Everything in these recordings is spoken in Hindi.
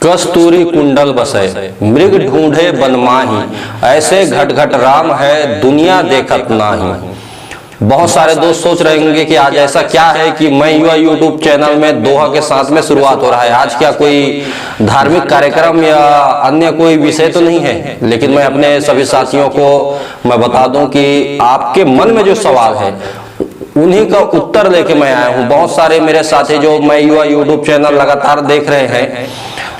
कस्तूरी कुंडल बसे मृग ढूंढे बनमाही, ऐसे घट घट राम है दुनिया देखत नाही। बहुत सारे दोस्त सोच रहे होंगे कि आज ऐसा क्या है कि मैं युवा यूट्यूब चैनल में दोहा के साथ में शुरुआत हो रहा है। आज क्या कोई धार्मिक कार्यक्रम या अन्य कोई विषय तो नहीं है, लेकिन मैं अपने सभी साथियों को मैं बता दूं कि आपके मन में जो सवाल है उन्हीं का उत्तर लेके मैं आया हूं। बहुत सारे मेरे साथी जो मैं युवा यूट्यूब चैनल लगातार देख रहे हैं,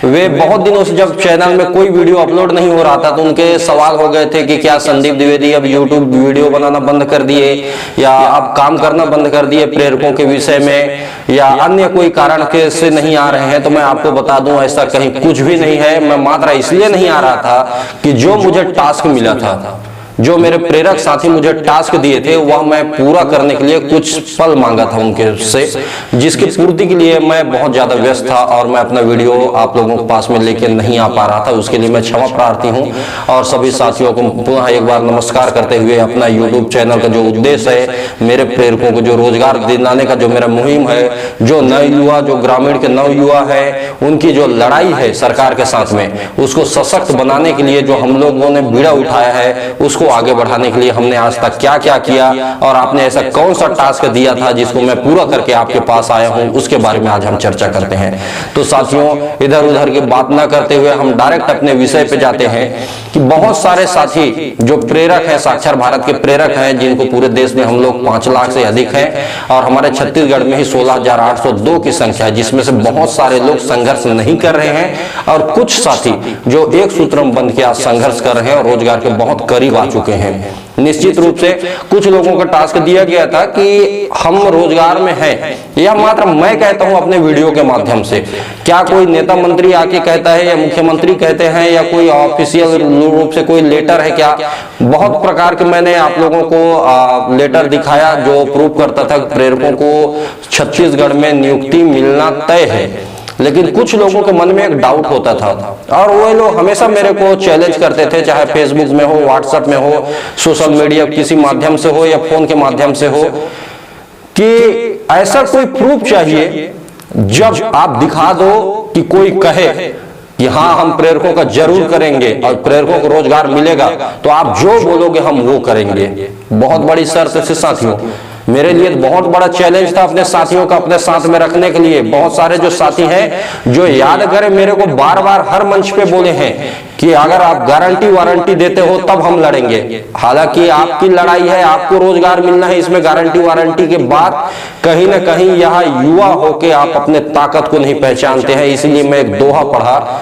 वे बहुत दिनों से जब चैनल में कोई वीडियो अपलोड नहीं हो रहा था तो उनके सवाल हो गए थे कि क्या संदीप द्विवेदी अब यूट्यूब वीडियो बनाना बंद कर दिए या अब काम करना बंद कर दिए प्रेरकों के विषय में, या अन्य कोई कारण के से नहीं आ रहे हैं। तो मैं आपको बता दूं ऐसा कहीं कुछ भी नहीं है। मैं मात्र इसलिए नहीं आ रहा था कि जो मुझे टास्क मिला था, जो मेरे प्रेरक साथी मुझे टास्क दिए थे, वह मैं पूरा करने के लिए कुछ पल मांगा था उनके से, जिसकी पूर्ति के लिए मैं बहुत ज्यादा व्यस्त था और मैं अपना वीडियो आप लोगों के पास में लेके नहीं आ पा रहा था। उसके लिए मैं क्षमा प्रार्थी हूं और सभी साथियों को पुनः एक बार नमस्कार करते हुए अपना यूट्यूब चैनल का जो उद्देश्य है, मेरे प्रेरकों को जो रोजगार दिलाने का जो मेरा मुहिम है, जो नव युवा, जो ग्रामीण के नव युवा है, उनकी जो लड़ाई है सरकार के साथ में, उसको सशक्त बनाने के लिए जो हम लोगों ने बीड़ा उठाया है, उसको आगे बढ़ाने के लिए हमने आज तक क्या क्या किया और आपने ऐसा कौन सा टास्क दिया था जिसको मैं पूरा करके आपके पास आया हूं, उसके बारे में आज हम चर्चा करते हैं। तो साथियों, इधर उधर की बात ना करते हुए हम डायरेक्ट अपने विषय पे जाते हैं कि बहुत सारे साथी जो प्रेरक हैं, साक्षर भारत के प्रेरक हैं, जिनको पूरे देश में हम लोग 5 लाख से अधिक हैं और हमारे छत्तीसगढ़ में ही 16,802 की संख्या है, जिसमें से बहुत सारे लोग संघर्ष नहीं कर रहे हैं और कुछ साथी जो एक सूत्र में बंध के आज संघर्ष कर रहे हैं और रोजगार के बहुत करीब आ चुके हैं। निश्चित रूप से कुछ लोगों का टास्क दिया गया था कि हम रोजगार में हैं, यह मात्र मैं कहता हूं अपने वीडियो के माध्यम से। क्या कोई नेता मंत्री आके कहता है या मुख्यमंत्री कहते हैं या कोई ऑफिशियल रूप से कोई लेटर है क्या? बहुत प्रकार के मैंने आप लोगों को लेटर दिखाया जो प्रूव करता था प्रेरकों को छत्तीसगढ़ में नियुक्ति मिलना तय है। लेकिन कुछ लोगों के मन में एक डाउट होता था और वो लोग हमेशा मेरे को चैलेंज करते थे, चाहे फेसबुक में हो, व्हाट्सएप में हो, सोशल मीडिया किसी माध्यम से हो या फोन के माध्यम से हो, कि ऐसा कोई प्रूफ चाहिए जब आप दिखा दो कि कोई कहे कि हाँ हम प्रेरकों का जरूर करेंगे और प्रेरकों को रोजगार मिलेगा, तो आप जो बोलोगे हम वो करेंगे। बहुत बड़ी शर्त से साथियों, मेरे लिए बहुत बड़ा चैलेंज था अपने साथियों का अपने साथ में रखने के लिए। बहुत सारे जो साथी हैं जो याद करें मेरे को बार बार हर मंच पे बोले हैं कि अगर आप गारंटी वारंटी देते हो तब हम लड़ेंगे। हालांकि आपकी लड़ाई है, आपको रोजगार मिलना है, इसमें गारंटी वारंटी के बाद कहीं ना कहीं यहाँ युवा होके आप अपने ताकत को नहीं पहचानते हैं। इसलिए मैं एक दोहा पढ़ा,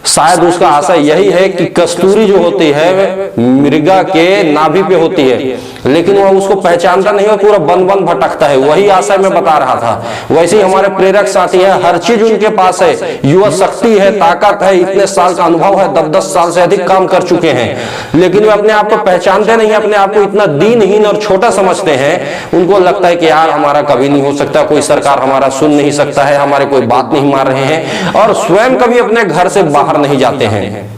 शायद उसका आशय यही है कि कस्तूरी जो होती है मृगा के नाभि पे होती है, लेकिन वह उसको पहचानता नहीं है, पूरा बन बन भटकता है। वही आशय मैं बता रहा था। वैसे ही हमारे प्रेरक साथी है, हर चीज उनके पास है, युवा शक्ति है, ताकत है, इतने साल का अनुभव है, 10-10 साल से अधिक काम कर चुके हैं, लेकिन वे अपने आप को पहचानते नहीं, अपने आप को इतना दीनहीन और छोटा समझते हैं। उनको लगता है कि यार हमारा कभी नहीं हो सकता, कोई सरकार हमारा सुन नहीं सकता है, हमारे कोई बात नहीं मान रहे हैं और स्वयं कभी अपने घर से बाहर नहीं जाते हैं।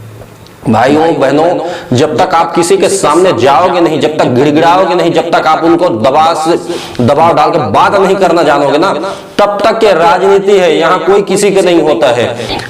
भाइयों बहनों, जब तक आप किसी के सामने जाओगे नहीं, जब तक गिड़गिड़ाओगे नहीं, जब तक आप उनको दबाव डाल के बात नहीं करना जानोगे ना, तब तक के राजनीति है, यहाँ कोई किसी के नहीं होता है।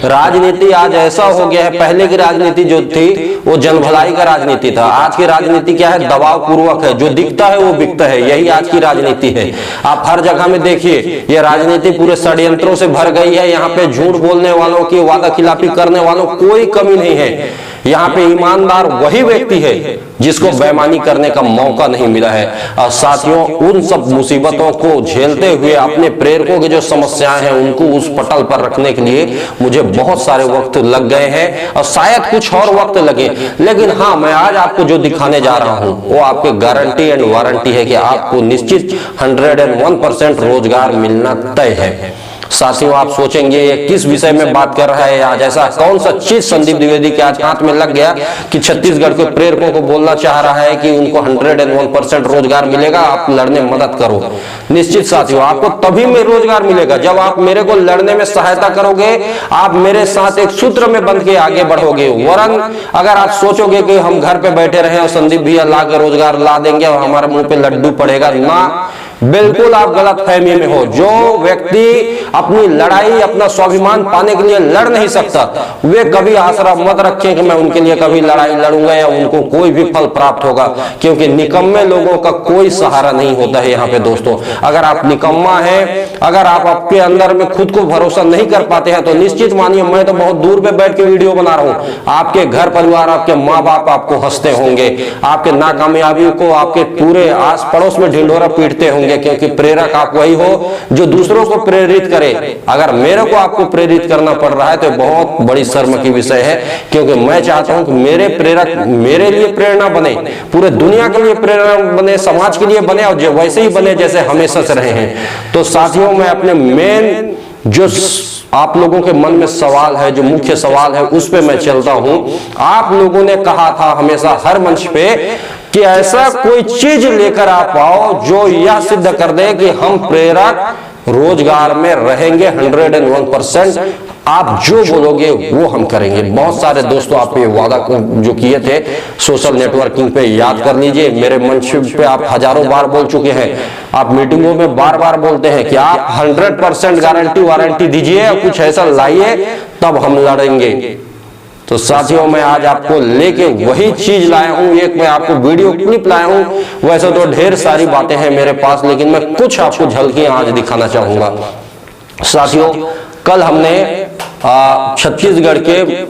राजनीति आज ऐसा हो गया है, पहले की राजनीति जो थी वो जन भलाई का राजनीति था, आज की राजनीति क्या है, दबाव पूर्वक है, जो दिखता है वो बिकता है, यही आज की राजनीति है। आप हर जगह में देखिए ये राजनीति पूरे षड्यंत्रों से भर गई है। यहाँ पे झूठ बोलने वालों की, वादा खिलाफी करने वालों कोई कमी नहीं है। यहाँ पे ईमानदार वही व्यक्ति है जिसको बेईमानी करने का मौका नहीं मिला है। और साथियों, उन सब मुसीबतों को झेलते हुए अपने प्रेरकों की जो समस्याएं हैं उनको उस पटल पर रखने के लिए मुझे बहुत सारे वक्त लग गए हैं और शायद कुछ और वक्त लगे, लेकिन हाँ, मैं आज आपको जो दिखाने जा रहा हूं वो आपके गारंटी एंड वारंटी है कि आपको निश्चित 101% रोजगार मिलना तय है। साथियों, आप सोचेंगे ये किस विषय में बात कर रहा है आज, ऐसा कौन सा चीज संदीप द्विवेदी के आज हाथ में लग गया कि छत्तीसगढ़ के प्रेरकों को बोलना चाह रहा है कि उनको 101% रोजगार मिलेगा, आप लड़ने में मदद करो। निश्चित साथियों, आपको तभी में रोजगार मिलेगा जब आप मेरे को लड़ने में सहायता करोगे, आप मेरे साथ एक सूत्र में बंध के आगे बढ़ोगे। वरन अगर आप सोचोगे कि हम घर पे बैठे रहे और संदीप भैया ला के रोजगार ला देंगे और हमारे मुंह पे लड्डू पड़ेगा, ना, बिल्कुल आप गलत फहमी में हो। जो व्यक्ति अपनी लड़ाई, अपना स्वाभिमान पाने के लिए लड़ नहीं सकता, वे कभी आसरा मत रखें कि मैं उनके लिए कभी लड़ाई लड़ूंगा या उनको कोई भी फल प्राप्त होगा, क्योंकि निकम्मे लोगों का कोई सहारा नहीं होता है यहाँ पे दोस्तों। अगर आप निकम्मा है, अगर आप आपके अंदर में खुद को भरोसा नहीं कर पाते हैं, तो निश्चित मानिए मैं तो बहुत दूर पे बैठ के वीडियो बना रहा हूँ, आपके घर परिवार, आपके माँ बाप आपको हंसते होंगे, आपके नाकामयाबी को आपके पूरे आस पड़ोस में ढिंढोरा पीटते होंगे, क्योंकि प्रेरक आप वही हो जो दूसरों को प्रेरित करे। अगर मेरे को आपको प्रेरित करना पड़ रहा है तो बहुत बड़ी शर्म की विषय है, क्योंकि मैं चाहता हूं कि मेरे प्रेरक मेरे लिए प्रेरणा बने, पूरे दुनिया के लिए प्रेरणा बने, समाज के लिए बने, और जो वैसे ही बने जैसे हमेशा से रहे हैं। तो साथियों, मैं अपने मेन जो आप लोगों के मन में सवाल है, जो मुख्य सवाल है, उस पे मैं चलता हूं। आप लोगों ने कहा था हमेशा हर मंच पे कि ऐसा कोई चीज लेकर आप आओ जो यह सिद्ध कर दे कि हम प्रेरक रोजगार में रहेंगे 101%। आप जो बोलोगे वो हम करेंगे। बहुत सारे दोस्तों आप ये वादा जो किए थे सोशल नेटवर्किंग पे याद कर लीजिए, मेरे मंच पे आप हजारों बार बोल चुके हैं, आप मीटिंगों में बार बार बोलते हैं कि आप 100% गारंटी वारंटी दीजिए, कुछ ऐसा लाइए तब हम लड़ेंगे। तो साथियों, मैं आज आपको लेके वही चीज लाया हूं। एक मैं आपको वीडियो क्लिप लाया हूं, वैसे तो ढेर सारी बातें हैं मेरे पास, लेकिन मैं कुछ आपको झलकियां आज दिखाना चाहूंगा। साथियों, कल हमने छत्तीसगढ़ के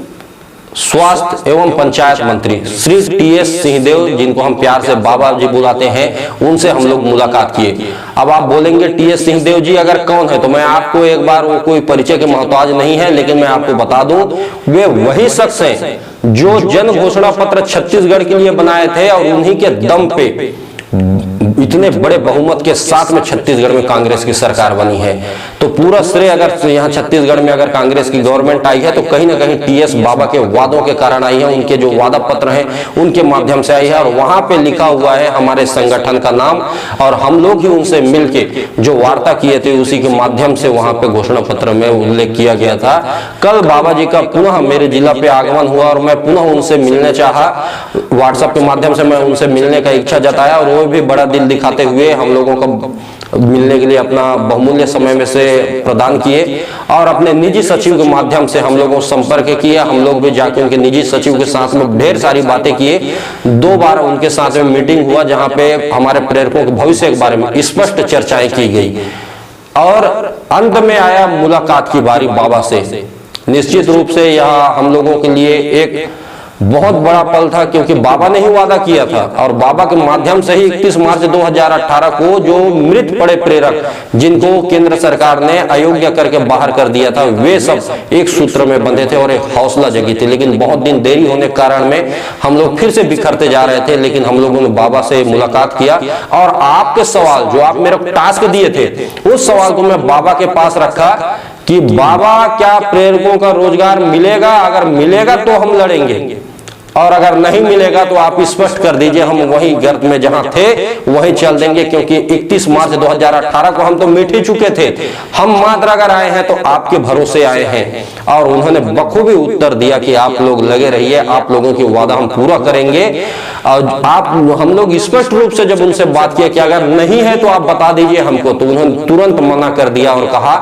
स्वास्थ्य एवं पंचायत मंत्री श्री टीएस सिंहदेव, जिनको हम प्यार से बाबा जी बुलाते हैं, उनसे हम लोग मुलाकात किए। अब आप बोलेंगे टीएस सिंहदेव जी अगर कौन है, तो मैं आपको एक बार, वो कोई परिचय के मोहताज नहीं है, लेकिन मैं आपको बता दूं, वे वही शख्स हैं जो जन घोषणा पत्र छत्तीसगढ़ के लिए बनाए थे, और उन्हीं के दम पे इतने बड़े बहुमत के साथ में छत्तीसगढ़ में कांग्रेस की सरकार बनी है। तो पूरा श्रेय अगर यहाँ छत्तीसगढ़ में अगर कांग्रेस की गवर्नमेंट आई है, तो कहीं ना कहीं टीएस बाबा के वादों के कारण आई है, उनके जो वादा पत्र हैं उनके माध्यम से आई है, और वहां पे लिखा हुआ है हमारे संगठन का नाम, और हम लोग ही उनसे मिलके जो वार्ता किए थे उसी के माध्यम से वहां पे घोषणा पत्र में उल्लेख किया गया था। कल बाबा जी का पुनः मेरे जिला पे आगमन हुआ, और मैं पुनः उनसे मिलने चाहा, व्हाट्सएप के माध्यम से मैं उनसे मिलने का इच्छा जताया, और वो भी बड़ा दिल दिखाते हुए हम लोगों को मिलने के लिए अपना बहुमूल्य समय में से प्रदान किए, और अपने निजी सचिव के माध्यम से हम लोगों से संपर्क किया। हम लोग भी जाके उनके निजी सचिव के साथ में ढेर सारी बातें किए। 2 बार उनके साथ में मीटिंग हुआ, जहां पे हमारे प्रेरकों के भविष्य के बारे में स्पष्ट चर्चाएं की गई, और अंत में आया मुलाकात की बारी बाबा से। निश्चित रूप से यह हम लोगों के लिए एक बहुत बड़ा पल था, क्योंकि बाबा ने ही वादा किया था, और बाबा के माध्यम से ही 31 मार्च 2018 को जो मृत पड़े प्रेरक, जिनको केंद्र सरकार ने अयोग्य करके बाहर कर दिया था, वे सब एक सूत्र में बंधे थे और एक हौसला जगी थी। लेकिन बहुत दिन देरी होने के कारण में हम लोग फिर से बिखरते जा रहे थे, लेकिन हम लोगों ने बाबा से मुलाकात किया, और आपके सवाल जो आप मेरे को टास्क दिए थे, उस सवाल को मैं बाबा के पास रखा कि बाबा, क्या प्रेरकों का रोजगार मिलेगा? अगर मिलेगा तो हम लड़ेंगे, और अगर नहीं मिलेगा तो आप स्पष्ट कर दीजिए, हम वही गर्त में जहां थे वहीं चल देंगे। क्योंकि 31 मार्च 2018 को हम तो मिट ही चुके थे, हम मात्र अगर आए हैं तो आपके भरोसे आए हैं, और उन्होंने बखूबी उत्तर दिया कि आप लोग लगे रहिए, आप लोगों की वादा हम पूरा करेंगे। और हम लोग स्पष्ट रूप से जब उनसे बात किया कि अगर नहीं है तो आप बता दीजिए हमको, तो उन्होंने तुरंत मना कर दिया और कहा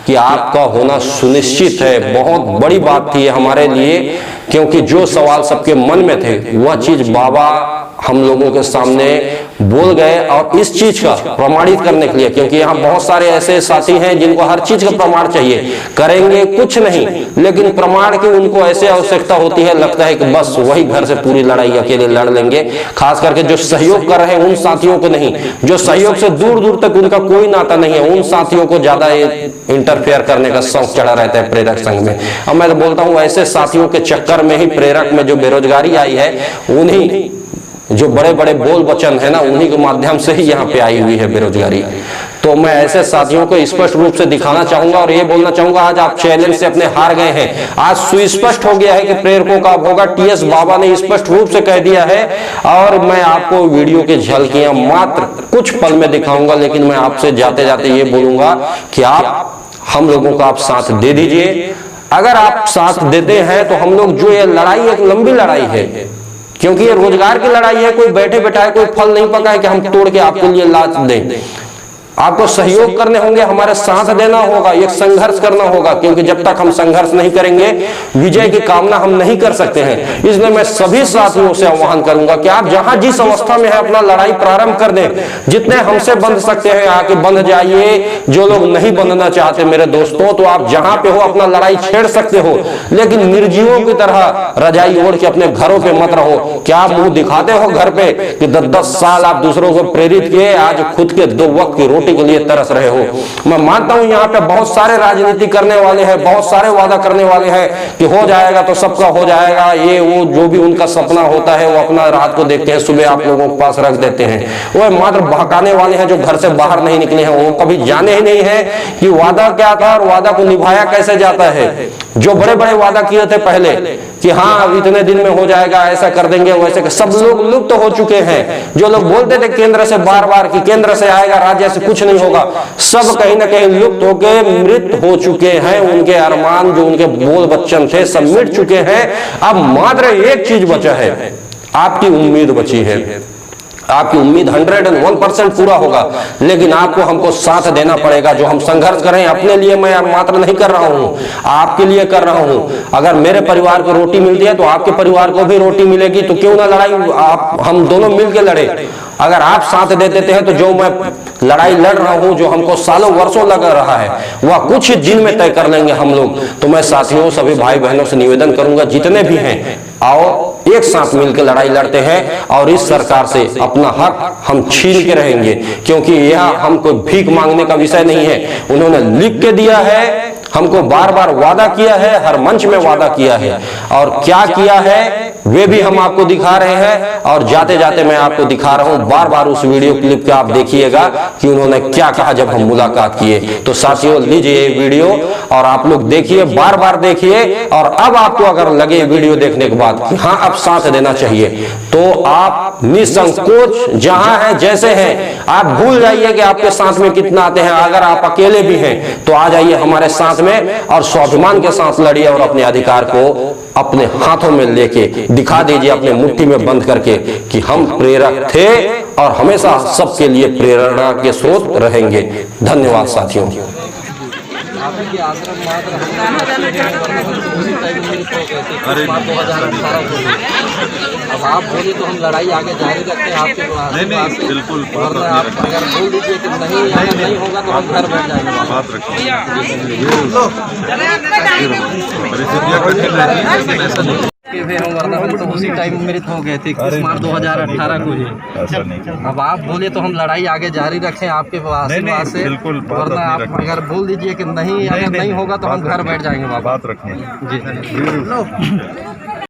कि आपका होना सुनिश्चित है। बहुत बड़ी बात थी हमारे लिए, क्योंकि जो सवाल सबके मन में थे वह चीज बाबा हम लोगों के सामने बोल गए, और इस चीज का प्रमाणित करने के लिए, क्योंकि यहाँ बहुत सारे ऐसे साथी हैं जिनको हर चीज का प्रमाण चाहिए, करेंगे कुछ नहीं, लेकिन प्रमाण की उनको ऐसे आवश्यकता होती है, लगता है कि बस वही घर से पूरी लड़ाई अकेले लड़ लेंगे। खास करके जो सहयोग कर रहे हैं उन साथियों को नहीं, जो सहयोग से दूर दूर तक उनका कोई नाता नहीं है, उन साथियों को ज्यादा इंटरफेयर करने का शौक चढ़ा रहता है प्रेरक संघ में। अब मैं तो बोलता हूँ ऐसे साथियों के चक्कर में ही प्रेरक में जो बेरोजगारी आई है, उन्हीं जो बड़े बड़े बोल वचन है ना, उन्हीं के माध्यम से ही यहाँ पे आई हुई है बेरोजगारी। तो मैं ऐसे साथियों को स्पष्ट रूप से दिखाना चाहूंगा, और ये बोलना चाहूंगा, आज आप चैलेंज से अपने हार गए हैं। आज सुस्पष्ट हो गया है कि प्रेरकों का होगा, टीएस बाबा ने स्पष्ट रूप से कह दिया है, और मैं आपको वीडियो की झलकियां मात्र कुछ पल में दिखाऊंगा। लेकिन मैं आपसे जाते जाते ये बोलूंगा कि आप हम लोगों का आप साथ दे दीजिए। अगर आप साथ देते हैं तो हम लोग, जो ये लड़ाई एक लंबी लड़ाई है, क्योंकि ये रोजगार की लड़ाई है, कोई बैठे बैठाए कोई फल नहीं पका है कि हम तोड़ के आपके लिए लाच दें। आपको सहयोग करने होंगे, हमारे साथ देना होगा, एक संघर्ष करना होगा, क्योंकि जब तक हम संघर्ष नहीं करेंगे विजय की कामना हम नहीं कर सकते हैं। इसलिए मैं सभी साथियों से आह्वान करूंगा कि आप जहां जिस अवस्था में है अपना लड़ाई प्रारंभ कर दें। जितने हमसे बंध सकते हैं आके बंध जाइए। जो लोग नहीं बंधना चाहते मेरे दोस्तों, तो आप जहां पे हो अपना लड़ाई छेड़ सकते हो, लेकिन निर्जीवों की तरह रजाई ओढ़ के अपने घरों पे मत रहो। क्या आप मुंह दिखाते हो घर पे कि 10-10 साल आप दूसरों को प्रेरित किए, आज खुद के 2 वक्त की रोटी के लिए तरस रहे हो। मैं मानता हूं यहाँ पे बहुत सारे राजनीति करने वाले हैं, बहुत सारे वादा करने वाले हैं कि हो जाएगा तो सबका हो जाएगा, ये वो जो भी उनका सपना होता है वो अपना रात को देखते हैं, सुबह आप लोगों के पास रख देते हैं। वो मात्र बहकाने वाले हैं जो घर से बाहर नहीं निकले हैं, वो कभी जाने ही नहीं है कि वादा क्या था और वादा को निभाया कैसे जाता है। जो बड़े बड़े वादा किए थे पहले कि हाँ इतने दिन में हो जाएगा, ऐसा कर देंगे, वैसे कर, सब लोग लुप्त हो चुके हैं। जो लोग बोलते थे केंद्र से बार बार कि केंद्र से आएगा, राज्य से कुछ नहीं होगा, सब कहीं ना कहीं लुप्त होके मृत हो चुके हैं। उनके अरमान जो उनके बोल बच्चन थे सब मिट चुके हैं। अब मात्र एक चीज बचा है, आपकी उम्मीद बची है। आपकी उम्मीद 101% पूरा होगा, लेकिन आपको हमको साथ देना पड़ेगा। जो हम संघर्ष करें अपने लिए मैं मात्र नहीं कर रहा हूं, आपके लिए कर रहा हूं। अगर मेरे परिवार को रोटी मिलती है तो आपके परिवार को भी रोटी मिलेगी, तो क्यों ना लड़ाई हम दोनों मिलकर लड़े। अगर आप साथ दे देते हैं तो जो मैं लड़ाई लड़ रहा हूं, जो हमको सालों वर्षों लग रहा है, वह कुछ ही दिन में तय कर लेंगे हम लोग। तो मैं साथियों सभी भाई बहनों से निवेदन करूंगा, जितने भी हैं आओ एक साथ मिलकर लड़ाई लड़ते हैं और इस सरकार से अपना हक हम छीन के रहेंगे। क्योंकि यह हमको भीख मांगने का विषय नहीं है, उन्होंने लिख के दिया है, हमको बार बार वादा किया है, हर मंच में वादा किया है, और क्या किया है वे भी हम आपको दिखा रहे हैं। और जाते जाते मैं आपको दिखा रहा हूं, बार बार उस वीडियो क्लिप को आप देखिएगा कि उन्होंने क्या कहा जब हम मुलाकात किए। तो साथियों लीजिए ये वीडियो और आप लोग देखिए, बार बार देखिए, और अब आपको अगर लगे वीडियो देखने के बाद कि हाँ अब साथ देना चाहिए, तो आप निसंकोच जहां है जैसे हैं, आप भूल जाइए कि आपके साथ में कितना आते हैं। अगर आप अकेले भी हैं तो आ जाइए हमारे साथ में और स्वाभिमान के साथ लड़िए और अपने अधिकार को अपने हाथों में लेके दिखा दीजिए, अपने मुट्ठी में बंद करके कि हम प्रेरक थे और हमेशा सबके लिए प्रेरणा के स्रोत रहेंगे। धन्यवाद साथियों। अब आप बोले तो हम लड़ाई आगे जारी रखते हैं आपके पास। नहीं बिल्कुल, आप अगर बोल दीजिए कि नहीं होगा तो हम घर बैठ जाएंगे। बात हम तो उसी टाइम मृत हो गए थे, 21 मार्च 2018 को ही। अब आप बोले तो हम लड़ाई आगे जारी रखें आपके पास से, वरना आप अगर बोल दीजिए कि नहीं, अगर नहीं होगा तो हम घर बैठ जाएंगे। बात रखें जी।